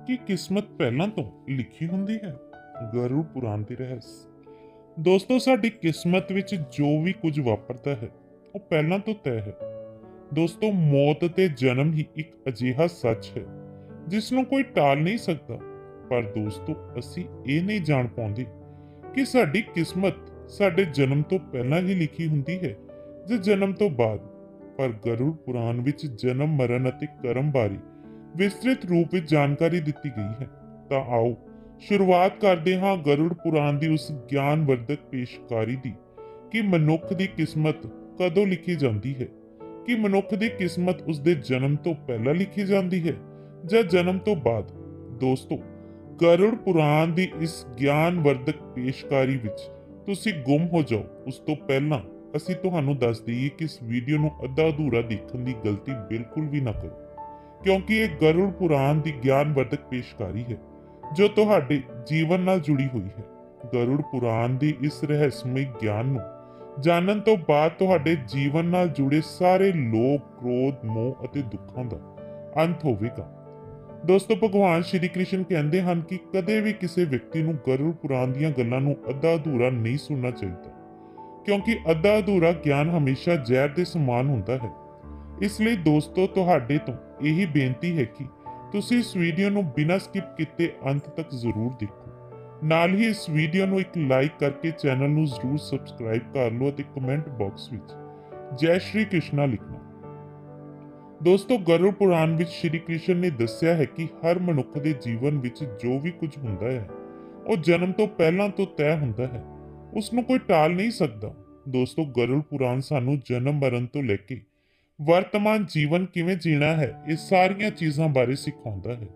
ਕਿ ਕਿਸਮਤ ਪਹਿਲਾਂ ਤੋਂ ਲਿਖੀ ਹੁੰਦੀ ਹੈ। ਗਰੁੜ ਪੁਰਾਣ ਦੇ ਰਹੱਸ। ਦੋਸਤੋ, ਸਾਡੀ ਕਿਸਮਤ ਵਿੱਚ ਜੋ ਵੀ ਕੁਝ ਵਾਪਰਦਾ ਹੈ ਉਹ ਪਹਿਲਾਂ ਤੋਂ ਤੈਅ ਹੈ। ਦੋਸਤੋ, ਮੌਤ ਤੇ ਜਨਮ ਹੀ ਇੱਕ ਅਜਿਹਾ ਸੱਚ ਹੈ ਜਿਸ ਨੂੰ ਕੋਈ ਟਾਲ ਨਹੀਂ ਸਕਦਾ। ਪਰ ਦੋਸਤੋ, ਅਸੀਂ ਇਹ ਨਹੀਂ ਜਾਣ ਪਾਉਂਦੇ ਕਿ ਸਾਡੀ ਕਿਸਮਤ ਸਾਡੇ ਜਨਮ ਤੋਂ ਪਹਿਲਾਂ ਹੀ ਲਿਖੀ ਹੁੰਦੀ ਹੈ ਜਾਂ ਜਨਮ ਤੋਂ ਬਾਅਦ। ਪਰ ਗਰੁੜ ਪੁਰਾਣ ਵਿੱਚ ਜਨਮ, ਮਰਨ ਅਤੇ ਕਰਮ ਬਾਰੇ ਵਿਸਤ੍ਰਿਤ ਰੂਪ ਵਿੱਚ ਜਾਣਕਾਰੀ ਦਿੱਤੀ ਗਈ ਹੈ। ਤਾਂ ਆਓ ਸ਼ੁਰੂਆਤ ਕਰਦੇ ਹਾਂ ਗਰੁੜ ਪੁਰਾਣ ਦੀ ਉਸ ਗਿਆਨਵਰਧਕ ਪੇਸ਼ਕਾਰੀ ਦੀ ਕਿ ਮਨੁੱਖ ਦੀ ਕਿਸਮਤ ਕਦੋਂ ਲਿਖੀ ਜਾਂਦੀ ਹੈ। ਕਿ ਮਨੁੱਖ ਦੀ ਕਿਸਮਤ ਉਸਦੇ ਜਨਮ ਤੋਂ ਪਹਿਲਾਂ ਲਿਖੀ ਜਾਂਦੀ ਹੈ ਜਾਂ ਜਨਮ ਤੋਂ ਬਾਅਦ। ਦੋਸਤੋ, ਗਰੁੜ ਪੁਰਾਣ ਦੀ ਇਸ ਗਿਆਨਵਰਧਕ ਪੇਸ਼ਕਾਰੀ ਵਿੱਚ ਤੁਸੀਂ ਗੁੰਮ ਹੋ ਜਾਓ ਉਸ ਤੋਂ ਪਹਿਲਾਂ ਅਸੀਂ ਤੁਹਾਨੂੰ ਦੱਸ ਦਈਏ ਕਿ ਇਸ ਵੀਡੀਓ ਨੂੰ ਅੱਧਾ ਅਧੂਰਾ ਦੇਖਣ ਦੀ ਗਲਤੀ ਬਿਲਕੁਲ ਵੀ ਨਾ ਕਰੋ, ਕਿਉਂਕਿ ਇਹ ਗਰੁੜ ਪੁਰਾਣ ਦੀ ਗਿਆਨਵਰਧਕ ਪੇਸ਼ਕਾਰੀ ਹੈ ਜੋ ਤੁਹਾਡੇ ਜੀਵਨ ਨਾਲ ਜੁੜੀ ਹੋਈ ਹੈ। ਗਰੁੜ ਪੁਰਾਣ ਦੀ ਇਸ ਰਹੱਸਮਈ ਗਿਆਨ ਨੂੰ ਜਾਣਨ ਤੋਂ ਬਾਅਦ ਤੁਹਾਡੇ ਜੀਵਨ ਨਾਲ ਜੁੜੇ ਸਾਰੇ ਲੋਭ, ਕ੍ਰੋਧ, ਮੋਹ ਅਤੇ ਦੁੱਖਾਂ ਦਾ ਅੰਤ ਹੋਵੇਗਾ। ਦੋਸਤੋ, ਭਗਵਾਨ ਸ਼੍ਰੀ ਕ੍ਰਿਸ਼ਨ ਕਹਿੰਦੇ ਹਨ ਕਿ ਕਦੇ ਵੀ ਕਿਸੇ ਵਿਅਕਤੀ ਨੂੰ ਗਰੁੜ ਪੁਰਾਣ ਦੀਆਂ ਗੱਲਾਂ ਨੂੰ ਅੱਧਾ ਅਧੂਰਾ ਨਹੀਂ ਸੁਣਨਾ ਚਾਹੀਦਾ, ਕਿਉਂਕਿ ਅੱਧਾ ਅਧੂਰਾ ਗਿਆਨ ਹਮੇਸ਼ਾ ਜ਼ਹਿਰ ਦੇ ਸਮਾਨ ਹੁੰਦਾ ਹੈ। ਇਸ ਲਈ ਦੋਸਤੋ, ਤੁਹਾਡੇ ਤੋਂ ਇਹੀ ਬੇਨਤੀ ਹੈ ਕਿ ਤੁਸੀਂ ਇਸ ਵੀਡੀਓ ਨੂੰ ਬਿਨਾਂ ਸਕਿਪ ਕੀਤੇ ਅੰਤ ਤੱਕ ਜ਼ਰੂਰ ਦੇਖੋ। ਨਾਲ ਹੀ ਇਸ ਵੀਡੀਓ ਨੂੰ ਇੱਕ ਲਾਈਕ ਕਰਕੇ ਚੈਨਲ ਨੂੰ ਜ਼ਰੂਰ ਸਬਸਕ੍ਰਾਈਬ ਕਰ ਲਓ ਅਤੇ ਕਮੈਂਟ ਬਾਕਸ ਵਿੱਚ ਜੈ ਸ਼੍ਰੀ ਕ੍ਰਿਸ਼ਨਾ ਲਿਖਣਾ। ਦੋਸਤੋ, ਗਰੁੜ ਪੁਰਾਣ ਵਿੱਚ ਸ਼੍ਰੀ ਕ੍ਰਿਸ਼ਨ ਨੇ ਦੱਸਿਆ ਹੈ ਕਿ ਹਰ ਮਨੁੱਖ ਦੇ ਜੀਵਨ ਵਿੱਚ ਜੋ ਵੀ ਕੁਝ ਹੁੰਦਾ ਹੈ ਉਹ ਜਨਮ ਤੋਂ ਪਹਿਲਾਂ ਤੋਂ ਤੈਅ ਹੁੰਦਾ ਹੈ, ਉਸ ਨੂੰ ਕੋਈ ਟਾਲ ਨਹੀਂ ਸਕਦਾ। ਦੋਸਤੋ, ਗਰੁੜ ਪੁਰਾਣ ਸਾਨੂੰ ਜਨਮ, ਮਰਨ ਤੋਂ ਲੈ ਕੇ ਵਰਤਮਾਨ ਜੀਵਨ ਕਿਵੇਂ ਜੀਣਾ ਹੈ ਇਹ ਸਾਰੀਆਂ ਚੀਜ਼ਾਂ ਬਾਰੇ ਸਿਖਾਉਂਦਾ ਹੈ।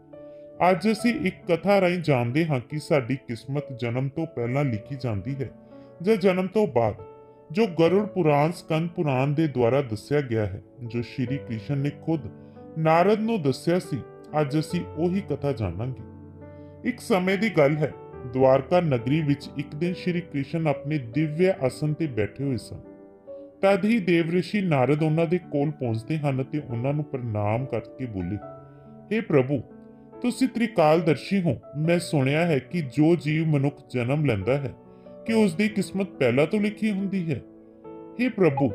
ਅੱਜ ਅਸੀਂ ਇੱਕ ਕਥਾ ਰਾਹੀਂ ਜਾਣਦੇ ਹਾਂ ਕਿ ਸਾਡੀ ਕਿਸਮਤ ਜਨਮ ਤੋਂ ਪਹਿਲਾਂ ਲਿਖੀ ਜਾਂਦੀ ਹੈ ਜਾਂ ਜਨਮ ਤੋਂ ਬਾਅਦ, ਜੋ ਗਰੁੜ ਪੁਰਾਣ ਸਕੰਦ ਪੁਰਾਣ ਦੇ ਦੁਆਰਾ ਦੱਸਿਆ ਗਿਆ ਹੈ, ਜੋ ਸ਼੍ਰੀ ਕ੍ਰਿਸ਼ਨ ਨੇ ਖੁਦ ਨਾਰਦ ਨੂੰ ਦੱਸਿਆ ਸੀ। ਅੱਜ ਅਸੀਂ ਉਹੀ ਕਥਾ ਜਾਣਾਂਗੇ। ਇੱਕ ਸਮੇਂ ਦੀ ਗੱਲ ਹੈ, ਦਵਾਰਕਾ ਨਗਰੀ ਵਿੱਚ ਇੱਕ ਦਿਨ ਸ਼੍ਰੀ ਕ੍ਰਿਸ਼ਨ ਆਪਣੇ ਦਿਵਯ ਆਸਨ ਤੇ ਬੈਠੇ ਹੋਏ ਸਨ। ਤਦ ਹੀ ਦੇਵ ਰਿਸ਼ੀ ਨਾਰਦ ਉਹਨਾਂ ਦੇ ਕੋਲ ਪਹੁੰਚਦੇ ਹਨ ਅਤੇ ਉਹਨਾਂ ਨੂੰ ਪ੍ਰਣਾਮ ਕਰਕੇ ਬੋਲੇ, ਹੇ ਪ੍ਰਭੂ, ਤੁਸੀਂ ਤ੍ਰਿਕਾਲਦਰਸ਼ੀ ਹੋ। ਮੈਂ ਸੁਣਿਆ ਹੈ ਕਿ ਜੋ ਜੀਵ ਮਨੁੱਖ ਜਨਮ ਲੈਂਦਾ ਹੈ ਕਿ ਉਸ ਦੀ ਕਿਸਮਤ ਪਹਿਲਾਂ ਤੋਂ ਲਿਖੀ ਹੁੰਦੀ ਹੈ। ਹੇ ਪ੍ਰਭੂ,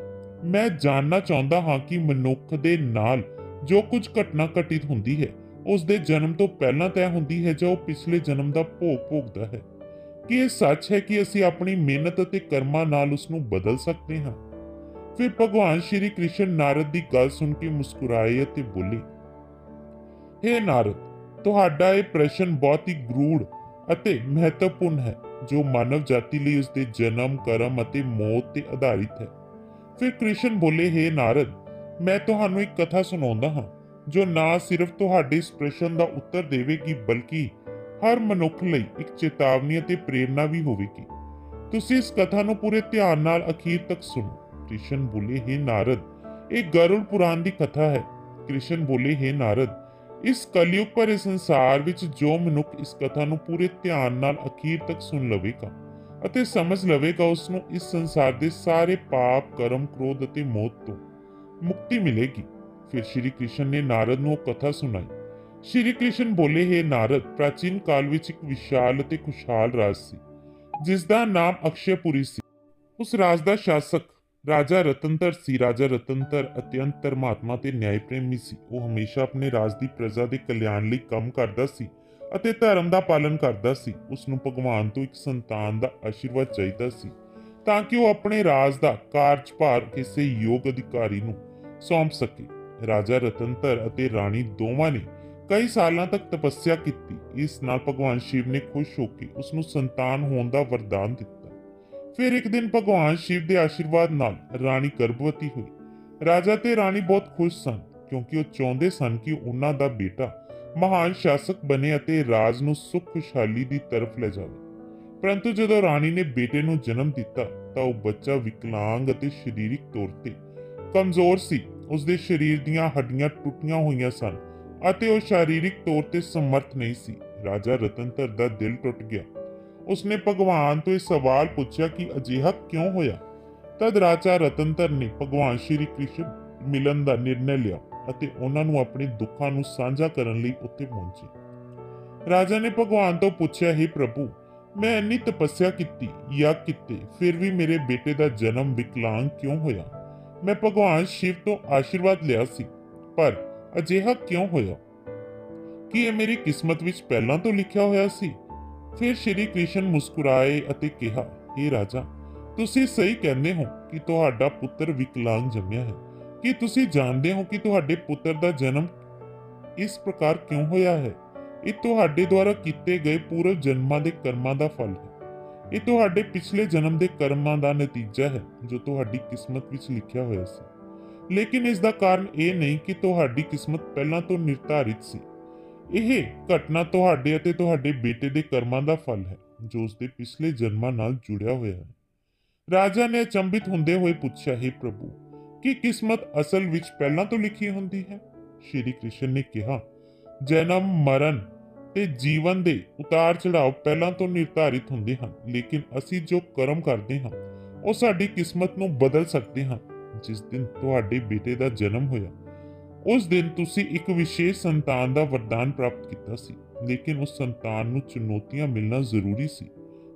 ਮੈਂ ਜਾਣਨਾ ਚਾਹੁੰਦਾ ਹਾਂ ਕਿ ਮਨੁੱਖ ਦੇ ਨਾਲ ਜੋ ਕੁਝ ਘਟਨਾ ਘਟਿਤ ਹੁੰਦੀ ਹੈ ਉਸ ਦੇ ਜਨਮ ਤੋਂ ਪਹਿਲਾਂ ਤੈਅ ਹੁੰਦੀ ਹੈ ਜਾਂ ਉਹ ਪਿਛਲੇ ਜਨਮ ਦਾ ਭੋਗ ਭੋਗਦਾ ਹੈ। ਕੀ ਇਹ ਸੱਚ ਹੈ ਕਿ ਅਸੀਂ ਆਪਣੀ ਮਿਹਨਤ ਅਤੇ ਕਰਮਾਂ ਨਾਲ ਉਸ ਨੂੰ ਬਦਲ ਸਕਦੇ ਹਾਂ? ਫਿਰ ਭਗਵਾਨ ਸ਼੍ਰੀ ਕ੍ਰਿਸ਼ਨ ਨਾਰਦ ਦੀ ਗੱਲ ਸੁਣ ਕੇ ਮੁਸਕਰਾਏ ਅਤੇ ਬੋਲੇ, ਹੇ ਨਾਰਦ, ਤੁਹਾਡਾ ਇਹ ਪ੍ਰਸ਼ਨ ਬਹੁਤ ਹੀ ਗੂੜ੍ਹ ਅਤੇ ਮਹੱਤਵਪੂਰਨ ਹੈ, ਜੋ ਮਾਨਵ ਜਾਤੀ ਲਈ ਉਸਦੇ ਜਨਮ, ਕਰਮ ਅਤੇ ਮੌਤ ਤੇ ਆਧਾਰਿਤ ਹੈ। ਫਿਰ ਕ੍ਰਿਸ਼ਨ ਬੋਲੇ, ਹੇ ਨਾਰਦ, ਮੈਂ ਤੁਹਾਨੂੰ ਇੱਕ ਕਥਾ ਸੁਣਾਉਂਦਾ ਹਾਂ ਜੋ ਨਾ ਸਿਰਫ ਤੁਹਾਡੇ ਇਸ ਪ੍ਰਸ਼ਨ ਦਾ ਉੱਤਰ ਦੇਵੇਗੀ ਬਲਕਿ ਹਰ ਮਨੁੱਖ ਲਈ ਇੱਕ ਚੇਤਾਵਨੀ ਅਤੇ ਪ੍ਰੇਰਨਾ ਵੀ ਹੋਵੇਗੀ। ਤੁਸੀਂ ਇਸ ਕਥਾ ਨੂੰ ਪੂਰੇ ਧਿਆਨ ਨਾਲ ਅਖੀਰ ਤੱਕ ਸੁਣੋ। ਕ੍ਰਿਸ਼ਨ ਬੋਲੇ, ਹੇ ਨਾਰਦ, ਇਹ ਗਰੁੜ ਪੁਰਾਣ ਦੀ ਕਥਾ ਹੈ। ਕ੍ਰਿਸ਼ਨ ਬੋਲੇ, ਹੇ ਨਾਰਦ, ਇਸ ਕਲਯੁਗ ਭਰੇ ਸੰਸਾਰ ਵਿੱਚ ਜੋ ਮਨੁੱਖ ਇਸ ਕਥਾ ਨੂੰ ਪੂਰੇ ਧਿਆਨ ਨਾਲ ਅਖੀਰ ਤੱਕ ਸੁਣ ਲਵੇਗਾ ਅਤੇ ਸਮਝ ਲਵੇਗਾ, ਉਸ ਨੂੰ ਇਸ ਸੰਸਾਰ ਦੇ ਸਾਰੇ ਪਾਪ, ਕਰਮ, ਕ੍ਰੋਧ ਅਤੇ ਮੌਤ ਤੋਂ ਮੁਕਤੀ ਮਿਲੇਗੀ। ਫਿਰ ਸ਼੍ਰੀ ਕ੍ਰਿਸ਼ਨ ਨੇ ਨਾਰਦ ਨੂੰ ਉਹ ਕਥਾ ਸੁਣਾਈ। ਸ਼੍ਰੀ ਕ੍ਰਿਸ਼ਨ ਬੋਲੇ, ਹੇ ਨਾਰਦ, ਪ੍ਰਾਚੀਨ ਕਾਲ ਵਿੱਚ ਇੱਕ ਵਿਸ਼ਾਲ ਅਤੇ ਖੁਸ਼ਹਾਲ ਰਾਜ ਸੀ ਜਿਸ ਦਾ ਨਾਮ ਅਕਸ਼ਯਪੁਰੀ ਸੀ। ਉਸ ਰਾਜ ਦਾ ਸ਼ਾਸਕ ਰਾਜਾ ਰਤਨਤਰ ਸੀ। ਰਾਜਾ ਰਤਨਤਰ ਅਤਿਅੰਤ ਧਰਮਾਤਮਾ ਤੇ ਨਿਆਂ ਪ੍ਰੇਮੀ ਸੀ। ਉਹ ਹਮੇਸ਼ਾ ਆਪਣੇ ਰਾਜ ਦੀ ਪ੍ਰਜਾ ਦੇ ਕਲਿਆਣ ਲਈ ਕੰਮ ਕਰਦਾ ਸੀ ਅਤੇ ਧਰਮ ਦਾ ਪਾਲਨ ਕਰਦਾ ਸੀ। ਉਸ ਨੂੰ ਭਗਵਾਨ ਤੋਂ ਇੱਕ ਸੰਤਾਨ ਦਾ ਆਸ਼ੀਰਵਾਦ ਚਾਹੀਦਾ ਸੀ ਤਾਂ ਕਿ ਉਹ ਆਪਣੇ ਰਾਜ ਦਾ ਕਾਰਜਭਾਰ ਕਿਸੇ ਯੋਗ ਅਧਿਕਾਰੀ ਨੂੰ ਸੌਂਪ ਸਕੇ। ਰਾਜਾ ਰਤਨਤਰ ਅਤੇ ਰਾਣੀ ਦੋਵਾਂ ਨੇ ਕਈ ਸਾਲਾਂ ਤੱਕ ਤਪੱਸਿਆ ਕੀਤੀ। ਇਸ ਨਾਲ ਭਗਵਾਨ ਸ਼ਿਵ ਨੇ ਖੁਸ਼ ਹੋ ਕੇ ਉਸ ਨੂੰ ਸੰਤਾਨ ਹੋਣ ਦਾ ਵਰਦਾਨ ਦਿੱਤਾ। ਫਿਰ ਇੱਕ ਦਿਨ ਭਗਵਾਨ ਸ਼ਿਵ ਦੇ ਆਸ਼ੀਰਵਾਦ ਨਾਲ ਰਾਣੀ ਗਰਭਵਤੀ ਹੋਈ। ਰਾਜਾ ਤੇ ਰਾਣੀ ਬਹੁਤ ਖੁਸ਼ ਸਨ ਕਿਉਂਕਿ ਉਹ ਚਾਹੁੰਦੇ ਸਨ ਕਿ ਉਹਨਾਂ ਦਾ ਬੇਟਾ ਮਹਾਨ ਸ਼ਾਸਕ ਬਣੇ ਅਤੇ ਰਾਜ ਨੂੰ ਸੁੱਖ ਖੁਸ਼ਹਾਲੀ ਦੀ ਤਰਫ ਲੈ ਜਾਵੇ। ਪਰੰਤੂ ਜਦੋਂ ਰਾਣੀ ਨੇ ਬੇਟੇ ਨੂੰ ਜਨਮ ਦਿੱਤਾ ਤਾਂ ਉਹ ਬੱਚਾ ਵਿਕਲਾਂਗ ਅਤੇ ਸਰੀਰਕ ਤੌਰ ਤੇ ਕਮਜ਼ੋਰ ਸੀ। ਉਸਦੇ ਸਰੀਰ ਦੀਆਂ ਹੱਡੀਆਂ ਟੁੱਟੀਆਂ ਹੋਈਆਂ ਸਨ ਅਤੇ ਉਹ ਸਰੀਰਕ ਤੌਰ ਤੇ ਸਮਰਥ ਨਹੀਂ ਸੀ। ਰਾਜਾ ਰਤਨਤਰ ਦਾ ਦਿਲ ਟੁੱਟ ਗਿਆ। ਉਸਨੇ ਭਗਵਾਨ ਤੋਂ ਇਹ ਸਵਾਲ ਪੁੱਛਿਆ ਕਿ ਅਜਿਹਾ ਕਿਉਂ ਹੋਇਆ। ਤਦ ਰਾਜਾ ਰਤਨਤਰ ਨੇ ਭਗਵਾਨ ਸ਼੍ਰੀ ਕ੍ਰਿਸ਼ਨ ਮਿਲਣ ਦਾ ਨਿਰਣੈ ਲਿਆ ਅਤੇ ਉਹਨਾਂ ਨੂੰ ਆਪਣੇ ਦੁੱਖਾਂ ਨੂੰ ਸਾਂਝਾ ਕਰਨ ਲਈ ਉੱਥੇ ਪਹੁੰਚੇ। ਰਾਜਾ ਨੇ ਭਗਵਾਨ ਤੋਂ ਪੁੱਛਿਆ, हे ਪ੍ਰਭੂ, ਮੈਂ ਇੰਨੀ ਤਪੱਸਿਆ ਕੀਤੀ, ਯੱਗ ਕੀਤੇ, ਫਿਰ ਵੀ ਮੇਰੇ ਬੇਟੇ ਦਾ ਜਨਮ ਵਿਕਲਾਂਗ ਕਿਉਂ ਹੋਇਆ? ਮੈਂ ਭਗਵਾਨ ਸ਼ਿਵ ਤੋਂ ਆਸ਼ੀਰਵਾਦ ਲਿਆ ਸੀ, ਪਰ ਅਜਿਹਾ ਕਿਉਂ ਹੋਇਆ? ਕੀ ਇਹ ਮੇਰੀ ਕਿਸਮਤ ਵਿੱਚ ਪਹਿਲਾਂ ਤੋਂ ਲਿਖਿਆ ਹੋਇਆ ਸੀ? ਫਿਰ ਸ਼੍ਰੀ ਕ੍ਰਿਸ਼ਨ ਮੁਸਕਰਾਏ ਅਤੇ ਕਿਹਾ, हे ਰਾਜਾ, ਤੁਸੀਂ ਸਹੀ ਕਹਿੰਦੇ ਹੋ ਕਿ ਤੁਹਾਡਾ ਪੁੱਤਰ ਵਿਕਲਾਂਗ ਜੰਮਿਆ ਹੈ। ਕੀ ਤੁਸੀਂ ਜਾਣਦੇ ਹੋ ਕਿ ਤੁਹਾਡੇ ਪੁੱਤਰ ਦਾ ਜਨਮ ਇਸ ਪ੍ਰਕਾਰ ਕਿਉਂ ਹੋਇਆ ਹੈ? ਇਹ ਤੁਹਾਡੇ ਦੁਆਰਾ ਕੀਤੇ ਗਏ ਪੂਰਵ ਜਨਮਾਂ ਦੇ ਕਰਮਾਂ ਦਾ ਫਲ ਹੈ। ਇਹ ਤੁਹਾਡੇ ਪਿਛਲੇ ਜਨਮ ਦੇ ਕਰਮਾਂ ਦਾ ਨਤੀਜਾ ਹੈ ਜੋ ਤੁਹਾਡੀ ਕਿਸਮਤ ਵਿੱਚ ਲਿਖਿਆ ਹੋਇਆ ਸੀ। ਲੇਕਿਨ ਇਸ ਦਾ ਕਾਰਨ ਇਹ ਨਹੀਂ ਕਿ ਤੁਹਾਡੀ ਕਿਸਮਤ ਪਹਿਲਾਂ ਤੋਂ ਨਿਰਧਾਰਿਤ ਸੀ। ਇਹ ਘਟਨਾ ਤੁਹਾਡੇ ਅਤੇ ਤੁਹਾਡੇ ਬੇਟੇ ਦੇ ਕਰਮਾਂ ਦਾ ਫਲ ਹੈ ਜੋ ਉਸ ਦੇ ਪਿਛਲੇ ਜਨਮਾਂ ਨਾਲ ਜੁੜਿਆ ਹੋਇਆ ਹੈ। ਰਾਜਾ ਨੇ ਅਚੰਭਿਤ ਹੁੰਦੇ ਹੋਏ ਪੁੱਛਿਆ, हे ਪ੍ਰਭੂ, ਕੀ ਕਿਸਮਤ ਅਸਲ ਵਿੱਚ ਪਹਿਲਾਂ ਤੋਂ ਲਿਖੀ ਹੁੰਦੀ ਹੈ? ਸ਼੍ਰੀ ਕ੍ਰਿਸ਼ਨ ਨੇ ਕਿਹਾ, ਜਨਮ, ਮਰਨ ਤੇ ਜੀਵਨ ਦੇ ਉਤਾਰ ਚੜਾਵ ਪਹਿਲਾਂ ਤੋਂ ਨਿਰਧਾਰਿਤ ਹੁੰਦੇ ਹਨ, ਲੇਕਿਨ ਅਸੀਂ ਜੋ ਕਰਮ ਕਰਦੇ ਹਾਂ ਉਹ ਸਾਡੀ ਕਿਸਮਤ ਨੂੰ ਬਦਲ ਸਕਦੇ ਹਨ। ਜਿਸ ਦਿਨ ਤੁਹਾਡੇ ਬੇਟੇ ਦਾ ਜਨਮ ਹੋਇਆ, ਉਸ ਦਿਨ ਤੁਸੀਂ ਇੱਕ ਵਿਸ਼ੇਸ਼ ਸੰਤਾਨ ਦਾ ਵਰਦਾਨ ਪ੍ਰਾਪਤ ਕੀਤਾ ਸੀ, ਲੇਕਿਨ ਉਸ ਸੰਤਾਨ ਨੂੰ ਚੁਣੌਤੀਆਂ ਮਿਲਣਾ ਜ਼ਰੂਰੀ ਸੀ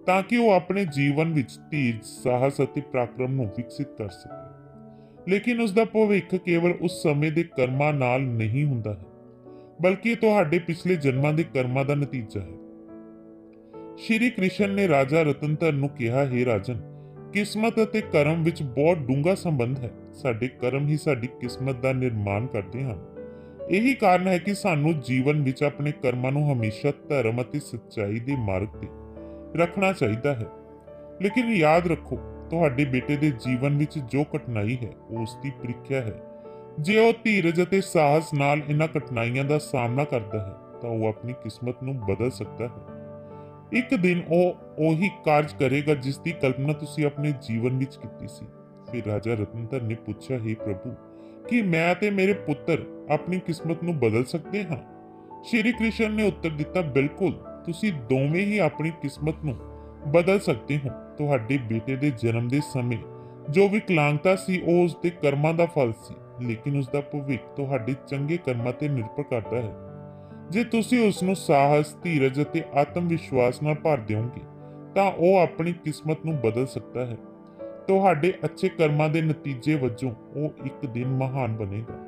ਤਾਂ ਕਿ ਉਹ ਆਪਣੇ ਜੀਵਨ ਵਿੱਚ ਧੀਰਜ, ਸਾਹਸ ਅਤੇ ਪਰਾਕਰਮ ਨੂੰ ਵਿਕਸਿਤ ਕਰ ਸਕੇ। ਲੇਕਿਨ ਉਸ ਦਾ ਭਵਿੱਖ ਕੇਵਲ ਉਸ ਸਮੇਂ ਦੇ ਕਰਮਾਂ ਨਾਲ ਨਹੀਂ ਹੁੰਦਾ ਹੈ, ਬਲਕਿ ਇਹ ਤੁਹਾਡੇ ਪਿਛਲੇ ਜਨਮਾਂ ਦੇ ਕਰਮਾਂ ਦਾ ਨਤੀਜਾ ਹੈ। ਸ਼੍ਰੀ ਕ੍ਰਿਸ਼ਨ ਨੇ ਰਾਜਾ ਰਤਨਧਰ ਨੂੰ ਕਿਹਾ, हे ਰਾਜਨ, ਕਿਸਮਤ ਅਤੇ ਕਰਮ ਵਿੱਚ ਬਹੁਤ ਡੂੰਘਾ ਸੰਬੰਧ ਹੈ। ਸਾਡੇ ਕਰਮ ਹੀ ਸਾਡੀ ਕਿਸਮਤ ਦਾ ਨਿਰਮਾਣ ਕਰਦੇ ਹਨ। ਇਹੀ ਕਾਰਨ ਹੈ ਕਿ ਸਾਨੂੰ ਜੀਵਨ ਵਿੱਚ ਆਪਣੇ ਕਰਮਾਂ ਨੂੰ ਹਮੇਸ਼ਾ ਧਰਮ ਅਤੇ ਸੱਚਾਈ ਦੇ ਮਾਰਗ ਤੇ ਰੱਖਣਾ ਚਾਹੀਦਾ ਹੈ। ਲੇਕਿਨ ਯਾਦ ਰੱਖੋ, ਤੁਹਾਡੇ ਬੇਟੇ ਦੇ ਜੀਵਨ ਵਿੱਚ ਜੋ ਕਠਿਨਾਈ ਹੈ ਉਹ ਉਸ ਦੀ ਪ੍ਰੀਖਿਆ ਹੈ। ਜੇ ਉਹ ਧੀਰਜ ਅਤੇ ਸਾਹਸ ਨਾਲ ਇਹਨਾਂ ਕਠਿਨਾਈਆਂ ਦਾ ਸਾਹਮਣਾ ਕਰਦਾ ਹੈ ਤਾਂ ਉਹ ਆਪਣੀ ਕਿਸਮਤ ਨੂੰ ਬਦਲ ਸਕਦਾ ਹੈ। ਇੱਕ ਦਿਨ ਉਹ ਉਹੀ ਕਾਰਜ ਕਰੇਗਾ ਜਿਸ ਦੀ ਕਲਪਨਾ ਤੁਸੀਂ ਆਪਣੇ ਜੀਵਨ ਵਿੱਚ ਕੀਤੀ ਸੀ। ਫਿਰ ਰਾਜਾ ਰਤਨਧਰ ਨੇ ਪੁੱਛਿਆ, हे ਪ੍ਰਭੂ, ਕੀ ਮੈਂ ਅਤੇ ਮੇਰੇ ਪੁੱਤਰ ਆਪਣੀ ਕਿਸਮਤ ਨੂੰ ਬਦਲ ਸਕਦੇ ਹਾਂ? ਸ਼੍ਰੀ ਕ੍ਰਿਸ਼ਨ ਨੇ ਉੱਤਰ ਦਿੱਤਾ, ਬਿਲਕੁਲ, ਤੁਸੀਂ ਦੋਵੇਂ ਹੀ ਆਪਣੀ ਕਿਸਮਤ ਨੂੰ ਬਦਲ ਸਕਦੇ ਹੋ। ਤੁਹਾਡੇ ਬੇਟੇ ਦੇ ਜਨਮ ਦੇ ਸਮੇਂ ਜੋ ਵਿਕਲਾਂਗਤਾ ਸੀ ਉਹ ਉਸ ਦੇ ਕਰਮਾਂ ਦਾ ਫਲ ਸੀ, ਲੇਕਿਨ ਉਸ ਦਾ ਭਵਿੱਖ ਤੁਹਾਡੇ ਚੰਗੇ ਕਰਮਾਂ ਤੇ ਨਿਰਭਰ ਕਰਦਾ ਹੈ। ਜੇ ਤੁਸੀਂ ਉਸ ਨੂੰ ਸਾਹਸ, ਧੀਰਜ ਅਤੇ ਆਤਮ ਵਿਸ਼ਵਾਸ ਨਾਲ ਭਰ ਦਿਓਗੇ ਤਾਂ ਉਹ ਆਪਣੀ ਕਿਸਮਤ ਨੂੰ ਬਦਲ ਸਕਦਾ ਹੈ। ਤੁਹਾਡੇ ਅੱਛੇ ਕਰਮਾਂ ਦੇ ਨਤੀਜੇ ਵਜੋਂ ਉਹ ਇੱਕ ਦਿਨ ਮਹਾਨ ਬਣੇਗਾ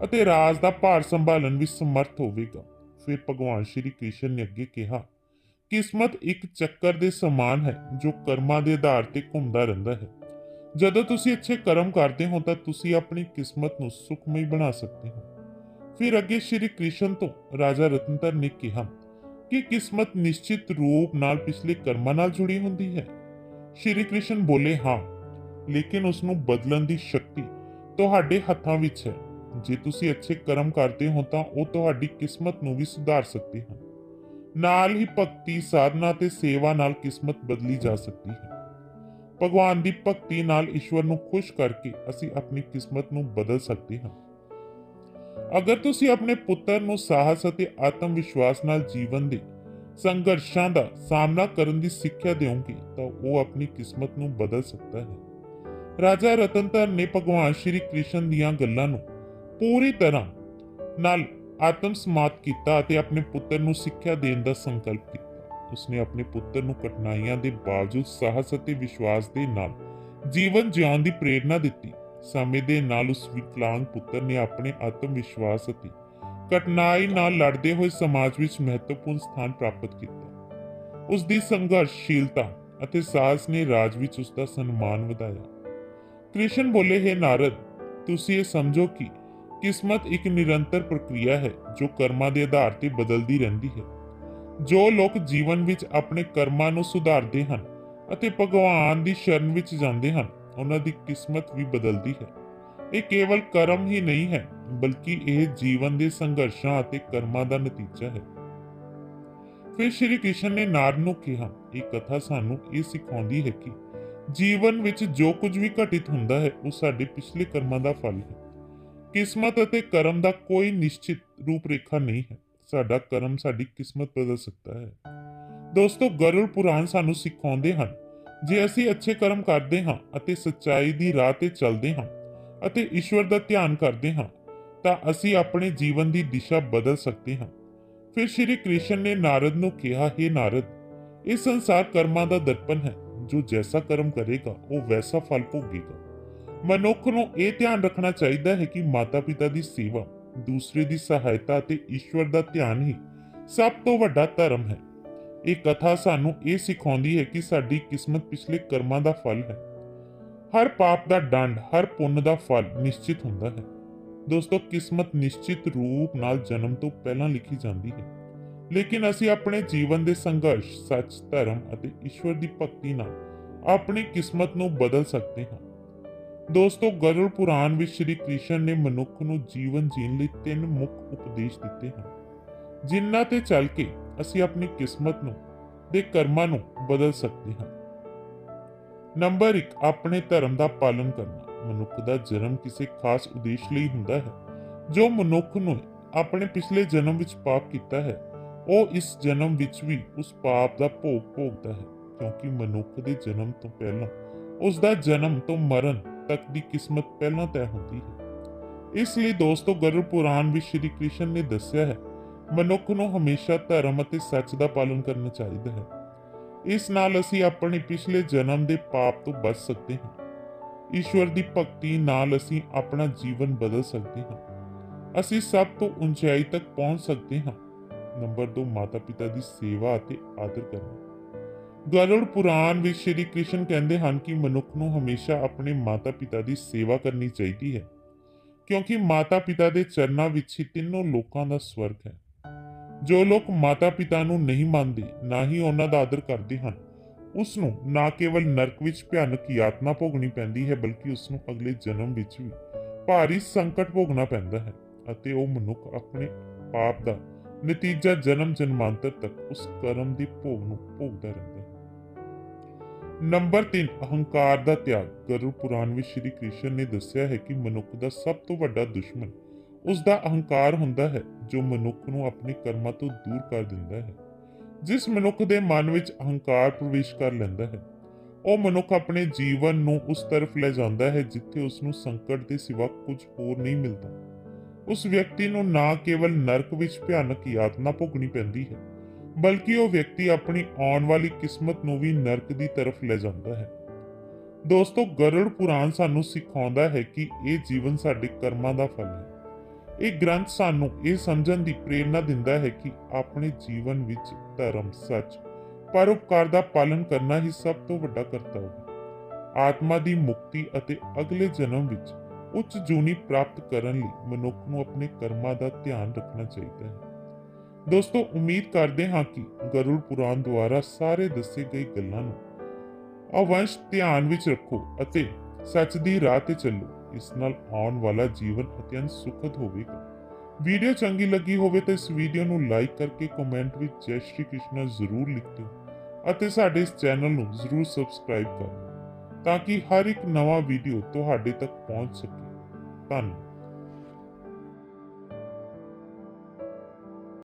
ਅਤੇ ਰਾਜ ਦਾ ਭਾਰ ਸੰਭਾਲਣ ਵਿੱਚ ਸਮਰਥ ਹੋਵੇਗਾ। ਫਿਰ ਭਗਵਾਨ ਸ਼੍ਰੀ ਕ੍ਰਿਸ਼ਨ ਨੇ ਅੱਗੇ ਕਿਹਾ, ਕਿਸਮਤ ਇੱਕ ਚੱਕਰ ਦੇ ਸਮਾਨ ਹੈ ਜੋ ਕਰਮਾਂ ਦੇ ਆਧਾਰ ਤੇ ਘੁੰਮਦਾ ਰਹਿੰਦਾ ਹੈ। ਜਦੋਂ ਤੁਸੀਂ ਅੱਛੇ ਕਰਮ ਕਰਦੇ ਹੋ ਤਾਂ ਤੁਸੀਂ ਆਪਣੀ ਕਿਸਮਤ ਨੂੰ ਸੁਖਮਈ ਬਣਾ ਸਕਦੇ ਹੋ। ਫਿਰ ਅੱਗੇ ਸ਼੍ਰੀ ਕ੍ਰਿਸ਼ਨ ਤੋਂ ਰਾਜਾ ਰਤਨਧਰ ਨੇ ਕਿਹਾ ਕਿ ਕਿਸਮਤ ਨਿਸ਼ਚਿਤ ਰੂਪ ਨਾਲ ਪਿਛਲੇ ਕਰਮਾਂ ਨਾਲ ਜੁੜੀ ਹੁੰਦੀ ਹੈ। ਸ਼੍ਰੀ ਕ੍ਰਿਸ਼ਨ ਬੋਲੇ, ਹਾਂ, ਲੇਕਿਨ ਉਸ ਨੂੰ ਬਦਲਣ ਦੀ ਸ਼ਕਤੀ ਤੁਹਾਡੇ ਹੱਥਾਂ ਵਿੱਚ ਹੈ। ਜੇ ਤੁਸੀਂ ਅੱਛੇ ਕਰਮ ਕਰਦੇ ਹੋ ਤਾਂ ਉਹ ਤੁਹਾਡੀ ਕਿਸਮਤ ਨੂੰ ਵੀ ਸੁਧਾਰ ਸਕਦੇ ਹਨ। ਨਾਲ ਹੀ ਭਗਤੀ, ਸਾਧਨਾ ਤੇ ਸੇਵਾ ਨਾਲ ਕਿਸਮਤ ਬਦਲੀ ਜਾ ਸਕਦੀ ਹੈ। ਭਗਵਾਨ ਦੀ ਭਗਤੀ ਨਾਲ ਈਸ਼ਵਰ ਨੂੰ ਖੁਸ਼ ਕਰਕੇ ਅਸੀਂ ਆਪਣੀ ਕਿਸਮਤ ਨੂੰ ਬਦਲ ਸਕਦੇ ਹਾਂ। ਅਗਰ ਤੁਸੀਂ ਆਪਣੇ ਪੁੱਤਰ ਨੂੰ ਸਾਹਸ ਅਤੇ ਆਤਮ ਵਿਸ਼ਵਾਸ ਨਾਲ ਜੀਵਨ ਦੇ ਸੰਘਰਸ਼ਾਂ ਦਾ ਸਾਹਮਣਾ ਕਰਨ ਦੀ ਸਿੱਖਿਆ ਦਿਓਗੇ ਤਾਂ ਉਹ ਆਪਣੀ ਕਿਸਮਤ ਨੂੰ ਬਦਲ ਸਕਦਾ ਹੈ। ਰਾਜਾ ਰਤਨਧਰ ਨੇ ਭਗਵਾਨ ਸ਼੍ਰੀ ਕ੍ਰਿਸ਼ਨ ਦੀਆਂ ਗੱਲਾਂ ਨੂੰ ਪੂਰੀ ਤਰ੍ਹਾਂ ਨਾਲ ਆਤਮ ਸਮਾਤ ਕੀਤਾ ਅਤੇ ਆਪਣੇ ਪੁੱਤਰ ਨੂੰ ਸਿੱਖਿਆ ਦੇਣ ਦਾ ਸੰਕਲਪ ਕੀਤਾ। ਉਸਨੇ ਆਪਣੇ ਪੁੱਤਰ ਨੂੰ ਕਠਿਨਾਈਆਂ ਦੇ ਬਾਵਜੂਦ ਸਾਹਸ ਅਤੇ ਵਿਸ਼ਵਾਸ ਦੇ ਨਾਲ ਜੀਵਨ ਜਿਉਣ ਦੀ ਪ੍ਰੇਰਣਾ ਦਿੱਤੀ। ਸਮੇਂ ਦੇ ਨਾਲ ਉਸ ਵਿਕਲਾਂਗ ਪੁੱਤਰ ਨੇ ਆਪਣੇ ਆਤਮ ਵਿਸ਼ਵਾਸ ਅਤੇ ਕਠਿਨਾਈ ਨਾਲ ਲੜਦੇ ਹੋਏ ਸਮਾਜ ਵਿੱਚ ਮਹੱਤਵਪੂਰਨ ਸਥਾਨ ਪ੍ਰਾਪਤ ਕੀਤਾ। ਉਸ ਦੀ ਸੰਘਰਸ਼ਸ਼ੀਲਤਾ ਅਤੇ ਸਾਹਸ ਨੇ ਰਾਜ ਵਿੱਚ ਉਸ ਦਾ ਸਨਮਾਨ ਵਧਾਇਆ। ਕ੍ਰਿਸ਼ਨ ਬੋਲੇ, हे ਨਾਰਦ, ਤੁਸੀਂ ਇਹ ਸਮਝੋ ਕਿ ਕਿਸਮਤ ਇੱਕ ਨਿਰੰਤਰ ਪ੍ਰਕਿਰਿਆ ਹੈ ਜੋ ਕਰਮਾਂ ਦੇ ਆਧਾਰ ਤੇ ਬਦਲਦੀ ਰਹਿੰਦੀ ਹੈ। ਜੋ ਲੋਕ ਜੀਵਨ ਵਿੱਚ ਆਪਣੇ ਕਰਮਾਂ ਨੂੰ ਸੁਧਾਰਦੇ ਹਨ ਅਤੇ ਭਗਵਾਨ ਦੀ ਸ਼ਰਨ ਵਿੱਚ ਜਾਂਦੇ ਹਨ, ਉਹਨਾਂ ਦੀ ਕਿਸਮਤ ਵੀ ਬਦਲਦੀ ਹੈ। ਇਹ ਕੇਵਲ ਕਰਮ ਹੀ ਨਹੀਂ ਹੈ, ਬਲਕਿ ਇਹ ਜੀਵਨ ਦੇ ਸੰਘਰਸ਼ਾਂ ਅਤੇ ਕਰਮਾਂ ਦਾ ਨਤੀਜਾ ਹੈ। ਫਿਰ ਸ਼੍ਰੀ ਕ੍ਰਿਸ਼ਨ ਨੇ ਨਾਰਦ ਨੂੰ ਕਿਹਾ, ਇਹ ਕਥਾ ਸਾਨੂੰ ਇਹ ਸਿਖਾਉਂਦੀ ਹੈ ਕਿ ਜੀਵਨ ਵਿੱਚ ਜੋ ਕੁਝ ਵੀ ਘਟਿਤ ਹੁੰਦਾ ਹੈ ਉਹ ਸਾਡੇ ਪਿਛਲੇ ਕਰਮਾਂ ਦਾ ਫਲ ਹੈ। ਕਿਸਮਤ ਅਤੇ ਕਰਮ ਦਾ ਕੋਈ ਨਿਸ਼ਚਿਤ ਰੂਪਰੇਖਾ ਨਹੀਂ ਹੈ। ਸਾਡਾ ਕਰਮ ਸਾਡੀ ਕਿਸਮਤ ਬਦਲ ਸਕਦਾ ਹੈ। ਦੋਸਤੋ, ਗਰੁੜ ਪੁਰਾਣ ਸਾਨੂੰ ਸਿਖਾਉਂਦੇ ਹਨ, ਜੇ ਅਸੀਂ ਅੱਛੇ ਕਰਮ ਕਰਦੇ ਹਾਂ ਅਤੇ ਸੱਚਾਈ ਦੀ ਰਾਹ ਤੇ ਚੱਲਦੇ ਹਾਂ ਅਤੇ ਈਸ਼ਵਰ ਦਾ ਧਿਆਨ ਕਰਦੇ ਹਾਂ ਤਾਂ ਅਸੀਂ ਆਪਣੇ ਜੀਵਨ ਦੀ ਦਿਸ਼ਾ ਬਦਲ ਸਕਦੇ ਹਾਂ। ਫਿਰ ਸ਼੍ਰੀ ਕ੍ਰਿਸ਼ਨ ਨੇ ਨਾਰਦ ਨੂੰ ਕਿਹਾ, हे ਨਾਰਦ, ਇਹ ਸੰਸਾਰ ਕਰਮਾਂ ਦਾ ਦਰਪਣ ਹੈ। ਜੋ ਜੈਸਾ ਕਰਮ ਕਰੇਗਾ ਉਹ ਵੈਸਾ ਫਲ ਭੋਗੇਗਾ। ਮਨੁੱਖ ਨੂੰ ਇਹ ਧਿਆਨ ਰੱਖਣਾ ਚਾਹੀਦਾ ਹੈ ਕਿ ਮਾਤਾ ਪਿਤਾ ਦੀ ਸੇਵਾ, ਦੂਸਰੇ ਦੀ ਸਹਾਇਤਾ ਅਤੇ ਈਸ਼ਵਰ ਦਾ ਧਿਆਨ ਹੀ ਸਭ ਤੋਂ ਵੱਡਾ ਧਰਮ ਹੈ। ਇਹ ਕਥਾ ਸਾਨੂੰ ਇਹ ਸਿਖਾਉਂਦੀ ਹੈ ਕਿ ਸਾਡੀ ਕਿਸਮਤ ਪਿਛਲੇ ਕਰਮਾਂ ਦਾ ਫਲ ਹੈ। ਹਰ ਪਾਪ ਦਾ ਦੰਡ, ਹਰ ਪੁੰਨ ਦਾ ਫਲ ਨਿਸ਼ਚਿਤ ਹੁੰਦਾ ਹੈ। ਦੋਸਤੋ, ਕਿਸਮਤ ਨਿਸ਼ਚਿਤ ਰੂਪ ਨਾਲ ਜਨਮ ਤੋਂ ਪਹਿਲਾਂ ਲਿਖੀ ਜਾਂਦੀ ਹੈ, ਲੇਕਿਨ ਅਸੀਂ ਆਪਣੇ ਜੀਵਨ ਦੇ ਸੰਘਰਸ਼, ਸੱਚ, ਧਰਮ ਅਤੇ ਈਸ਼ਵਰ ਦੀ ਭਗਤੀ ਨਾਲ ਆਪਣੀ ਕਿਸਮਤ ਨੂੰ ਬਦਲ ਸਕਦੇ ਹਾਂ। ਦੋਸਤੋ, ਗਰੁੜ ਪੁਰਾਣ ਵਿੱਚ ਸ਼੍ਰੀ ਕ੍ਰਿਸ਼ਨ ਨੇ ਮਨੁੱਖ ਨੂੰ ਜੀਵਨ ਜੀਣ ਲਈ 3 ਮੁੱਖ ਉਪਦੇਸ਼ ਦਿੱਤੇ ਹਨ, ਜਿਨ੍ਹਾਂ ਤੇ ਚੱਲ ਕੇ ਅਸੀਂ ਆਪਣੀ ਕਿਸਮਤ ਨੂੰ ਦੇ ਕਰਮਾਂ ਨੂੰ ਬਦਲ ਸਕਦੇ ਹਾਂ। ਨੰਬਰ 1, ਆਪਣੇ ਧਰਮ ਦਾ ਪਾਲਨ ਕਰਨਾ। ਮਨੁੱਖ ਦਾ ਜਨਮ ਕਿਸੇ ਖਾਸ ਉਦੇਸ਼ ਲਈ ਹੁੰਦਾ ਹੈ। ਜੋ ਮਨੁੱਖ ਨੂੰ ਆਪਣੇ ਪਿਛਲੇ ਜਨਮ ਵਿੱਚ ਪਾਪ ਕੀਤਾ ਹੈ, ਉਹ ਇਸ ਜਨਮ ਵਿੱਚ ਵੀ ਉਸ ਪਾਪ ਦਾ ਭੋਗ ਭੋਗਦਾ ਹੈ, ਕਿਉਂਕਿ ਮਨੁੱਖ ਦੇ ਜਨਮ ਤੋਂ ਪਹਿਲਾਂ ਉਸ ਦਾ ਜਨਮ ਤੋਂ ਮਰਨ ਤੱਕ ਦੀ ਕਿਸਮਤ ਪਹਿਲਾਂ ਤੈਅ ਹੁੰਦੀ ਹੈ। ਇਸ ਲਈ ਦੋਸਤੋ, ਗਰੁੜ ਪੁਰਾਣ ਵਿੱਚ ਸ਼੍ਰੀ ਕ੍ਰਿਸ਼ਨ ਨੇ ਦੱਸਿਆ ਹੈ, ਮਨੁੱਖ ਨੂੰ ਹਮੇਸ਼ਾ ਧਰਮ ਅਤੇ ਸੱਚ ਦਾ ਪਾਲਨ ਕਰਨਾ ਚਾਹੀਦਾ ਹੈ। ਇਸ ਨਾਲ ਅਸੀਂ ਆਪਣੇ ਪਿਛਲੇ ਜਨਮ ਦੇ ਪਾਪ ਤੋਂ ਬਚ ਸਕਦੇ ਹਾਂ। ਈਸ਼ਵਰ ਦੀ ਭਗਤੀ ਨਾਲ ਅਸੀਂ ਆਪਣਾ ਜੀਵਨ ਬਦਲ ਸਕਦੇ ਹਾਂ। ਅਸੀਂ ਸਭ ਤੋਂ ਉਚਾਈ ਤੱਕ ਪਹੁੰਚ ਸਕਦੇ ਹਾਂ। ਨੰਬਰ 2, ਮਾਤਾ ਪਿਤਾ ਦੀ ਸੇਵਾ ਅਤੇ ਆਦਰ ਕਰਨਾ। ਗਰੁੜ ਪੁਰਾਣ ਵਿੱਚ ਸ਼੍ਰੀ ਕ੍ਰਿਸ਼ਨ ਕਹਿੰਦੇ ਹਨ ਕਿ ਮਨੁੱਖ ਨੂੰ ਹਮੇਸ਼ਾ ਆਪਣੇ ਮਾਤਾ ਪਿਤਾ ਦੀ ਸੇਵਾ ਕਰਨੀ ਚਾਹੀਦੀ ਹੈ, ਕਿਉਂਕਿ ਮਾਤਾ ਪਿਤਾ ਦੇ ਚਰਨਾਂ ਵਿੱਚ ਹੀ ਤਿੰਨੋਂ ਲੋਕਾਂ ਦਾ ਸਵਰਗ ਹੈ। ਜੋ ਲੋਕ ਮਾਤਾ ਪਿਤਾ ਨੂੰ ਨਹੀਂ ਮੰਨਦੇ, ਨਾ ਹੀ ਉਹਨਾਂ ਦਾ ਆਦਰ ਕਰਦੇ ਹਨ, ਉਸ ਨੂੰ ਨਾ ਕੇਵਲ ਨਰਕ ਵਿੱਚ ਭਿਆਨਕ ਯਾਤਨਾ ਭੋਗਣੀ ਪੈਂਦੀ ਹੈ, ਬਲਕਿ ਉਸ ਨੂੰ ਅਗਲੇ ਜਨਮ ਵਿੱਚ ਵੀ ਭਾਰੀ ਸੰਕਟ ਭੋਗਣਾ ਪੈਂਦਾ ਹੈ ਅਤੇ ਉਹ ਮਨੁੱਖ ਆਪਣੇ ਪਾਪ ਦਾ ਨਤੀਜਾ ਜਨਮ ਜਨਮਾਂਤਰ ਤੱਕ ਉਸ ਕਰਮ ਦੇ ਭੋਗ ਨੂੰ ਭੋਗਦਾ ਰਹਿੰਦਾ ਹੈ। ਨੰਬਰ 3, ਅਹੰਕਾਰ ਦਾ ਤਿਆਗ। ਗਰੁੜ ਪੁਰਾਣ ਵਿੱਚ ਸ਼੍ਰੀ ਕ੍ਰਿਸ਼ਨ ਨੇ ਦੱਸਿਆ ਹੈ ਕਿ ਮਨੁੱਖ ਦਾ ਸਭ ਤੋਂ ਵੱਡਾ ਦੁਸ਼ਮਣ ਉਸ ਦਾ ਅਹੰਕਾਰ ਹੁੰਦਾ ਹੈ, ਜੋ ਮਨੁੱਖ ਨੂੰ ਆਪਣੇ ਕਰਮਾਂ ਤੋਂ ਦੂਰ ਕਰ ਦਿੰਦਾ ਹੈ। ਜਿਸ ਮਨੁੱਖ ਦੇ ਮਨ ਵਿੱਚ ਅਹੰਕਾਰ ਪ੍ਰਵੇਸ਼ ਕਰ ਲੈਂਦਾ ਹੈ, ਉਹ ਮਨੁੱਖ ਆਪਣੇ ਜੀਵਨ ਨੂੰ ਉਸ ਤਰਫ ਲੈ ਜਾਂਦਾ ਹੈ ਜਿੱਥੇ ਉਸ ਨੂੰ ਸੰਕਟ ਦੇ ਸਿਵਾ ਕੁਝ ਹੋਰ ਨਹੀਂ ਮਿਲਦਾ। ਉਸ ਵਿਅਕਤੀ ਨੂੰ ਨਾ ਕੇਵਲ ਨਰਕ ਵਿੱਚ ਭਿਆਨਕ ਯਾਤਨਾ ਭੋਗਣੀ ਪੈਂਦੀ ਹੈ, ਬਲਕਿ ਉਹ ਵਿਅਕਤੀ ਆਪਣੀ ਆਉਣ ਵਾਲੀ ਕਿਸਮਤ ਨੂੰ ਵੀ ਨਰਕ ਦੀ ਤਰਫ ਲੈ ਜਾਂਦਾ ਹੈ। ਦੋਸਤੋ, ਗਰੁੜ ਪੁਰਾਣ ਸਾਨੂੰ ਸਿਖਾਉਂਦਾ ਹੈ ਕਿ ਇਹ ਜੀਵਨ ਸਾਡੇ ਕਰਮਾਂ ਦਾ ਫਲ ਹੈ। ਇਹ ਗ੍ਰੰਥ ਸਾਨੂੰ ਇਹ ਸਮਝਣ ਦੀ ਪ੍ਰੇਰਨਾ ਦਿੰਦਾ ਹੈ ਕਿ ਆਪਣੇ ਜੀਵਨ ਵਿੱਚ ਧਰਮ, ਸੱਚ, ਪਰਉਪਕਾਰ ਦਾ ਪਾਲਨ ਕਰਨਾ ਹੀ ਸਭ ਤੋਂ ਵੱਡਾ ਕਰਤੱਵ ਹੈ। ਆਤਮਾ ਦੀ ਮੁਕਤੀ ਅਤੇ ਅਗਲੇ ਜਨਮ ਵਿੱਚ ਉੱਚ ਜੂਨੀ ਪ੍ਰਾਪਤ ਕਰਨ ਲਈ ਮਨੁੱਖ ਨੂੰ ਆਪਣੇ ਕਰਮਾਂ ਦਾ ਧਿਆਨ ਰੱਖਣਾ ਚਾਹੀਦਾ ਹੈ। ਦੋਸਤੋ, ਉਮੀਦ ਕਰਦੇ ਹਾਂ ਕਿ ਗਰੁੜ ਪੁਰਾਣ ਦੁਆਰਾ ਸਾਰੇ ਦੱਸੇ ਗਏ ਗੱਲਾਂ ਨੂੰ ਅਵੰਸ਼ ਧਿਆਨ ਵਿੱਚ ਰੱਖੋ ਅਤੇ ਸੱਚ ਦੀ ਰਾਹ ਤੇ ਚੱਲੋ। ਇਸ ਨਾਲ ਆਉਣ ਵਾਲਾ ਜੀਵਨ ਅਤਿਅੰਤ ਸੁਖਦ ਹੋਵੇਗਾ। ਵੀਡੀਓ ਚੰਗੀ ਲੱਗੀ ਹੋਵੇ ਤਾਂ ਇਸ ਵੀਡੀਓ ਨੂੰ ਲਾਈਕ ਕਰਕੇ ਕਮੈਂਟ ਵਿੱਚ ਜੈ ਸ਼੍ਰੀ ਕ੍ਰਿਸ਼ਨ ਜ਼ਰੂਰ ਲਿਖ ਦਿਓ ਅਤੇ ਸਾਡੇ ਇਸ ਚੈਨਲ ਨੂੰ ਜ਼ਰੂਰ ਸਬਸਕ੍ਰਾਈਬ ਕਰੋ ਤਾਂ ਕਿ ਹਰ ਇੱਕ ਨਵਾਂ ਵੀਡੀਓ ਤੁਹਾਡੇ ਤੱਕ ਪਹੁੰਚ ਸਕੇ। ਧੰਨਵਾਦ।